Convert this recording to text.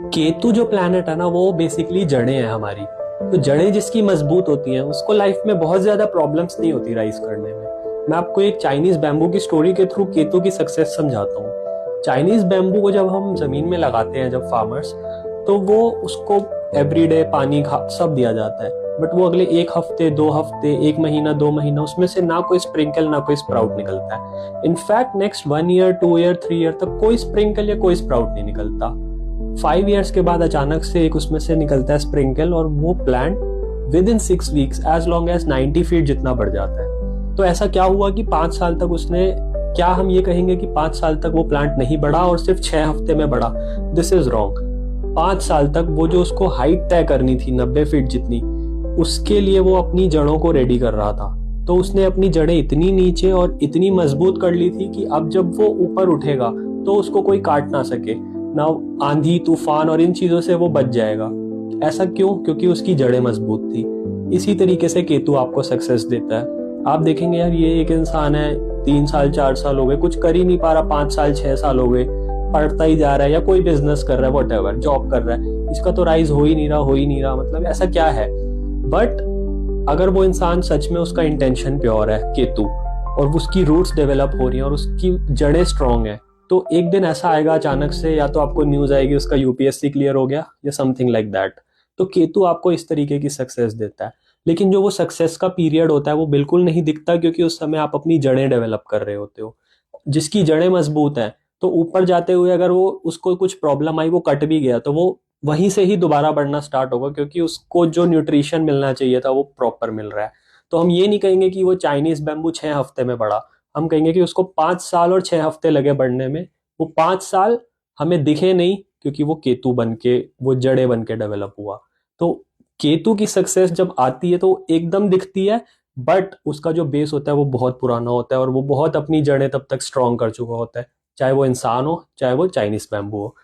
केतु जो प्लैनेट है ना, वो बेसिकली जड़ें हैं हमारी। तो जड़ें जिसकी मजबूत होती हैं उसको लाइफ में बहुत ज्यादा प्रॉब्लम्स नहीं होती राइज करने में। मैं आपको एक चाइनीज बैम्बू की स्टोरी के थ्रू केतु की सक्सेस समझाता हूँ। चाइनीज बैम्बू को जब हम जमीन में लगाते हैं, जब फार्मर्स, तो वो उसको एवरीडे पानी सब दिया जाता है। बट वो अगले एक हफ्ते, 2 हफ्ते, 1 महीना, 2 महीना, उसमें से ना कोई स्प्रिंकल ना कोई स्प्राउट निकलता है। In fact next 1 year, 2 year, 3 year तक कोई स्प्रिंकल या कोई स्प्राउट नहीं निकलता। 5 ईयर्स के बाद अचानक से एक उसमें से निकलता है स्प्रिंकल, और वो plant within 6 weeks as long as 90 feet जितना बढ़ जाता है। तो ऐसा क्या हुआ कि 5 साल तक उसने, क्या हम ये कहेंगे कि 5 साल तक वो प्लांट नहीं बढ़ा और सिर्फ 6 हफ्ते में बढ़ा? This is wrong. 5 साल तक वो जो उसको हाइट तय करनी थी 90 फीट जितनी, उसके लिए वो अपनी जड़ों को रेडी कर रहा था। तो उसने अपनी जड़ें इतनी नीचे और इतनी मजबूत कर ली थी कि अब जब वो ऊपर उठेगा तो उसको कोई काट ना सके, ना आंधी तूफान और इन चीजों से वो बच जाएगा। ऐसा क्यों? क्योंकि उसकी जड़ें मजबूत थी। इसी तरीके से केतु आपको सक्सेस देता है। आप देखेंगे यार, ये एक इंसान है, 3 साल 4 साल हो गए, कुछ कर ही नहीं पा रहा, 5 साल 6 साल हो गए, पढ़ता ही जा रहा है या कोई बिजनेस कर रहा है, वॉटेवर जॉब कर रहा है, इसका तो राइज हो ही नहीं रहा, हो ही नहीं रहा, मतलब ऐसा क्या है? बट अगर वो इंसान सच में, उसका इंटेंशन प्योर है केतु, और उसकी रूट्स डेवलप हो रही हैं और उसकी जड़ें स्ट्रांग है, तो एक दिन ऐसा आएगा अचानक से, या तो आपको न्यूज आएगी उसका यूपीएससी क्लियर हो गया या समथिंग लाइक दैट। तो केतु आपको इस तरीके की सक्सेस देता है। लेकिन जो वो सक्सेस का पीरियड होता है वो बिल्कुल नहीं दिखता, क्योंकि उस समय आप अपनी जड़ें डेवलप कर रहे होते हो। जिसकी जड़ें मजबूत हैं, तो ऊपर जाते हुए अगर वो, उसको कुछ प्रॉब्लम आई, वो कट भी गया, तो वो वहीं से ही दोबारा बढ़ना स्टार्ट होगा, क्योंकि उसको जो न्यूट्रिशन मिलना चाहिए था वो प्रॉपर मिल रहा है। तो हम ये नहीं कहेंगे कि वो चाइनीज बैम्बू 6 हफ्ते में बढ़ा, हम कहेंगे कि उसको 5 साल और 6 हफ्ते लगे बढ़ने में। वो 5 साल हमें दिखे नहीं, क्योंकि वो केतु बन के, वो जड़े बन के डेवलप हुआ। तो केतु की सक्सेस जब आती है तो एकदम दिखती है, बट उसका जो बेस होता है वो बहुत पुराना होता है, और वो बहुत अपनी जड़ें तब तक स्ट्रांग कर चुका होता है, चाहे वो इंसान हो चाहे वो चाइनीज बैम्बू हो।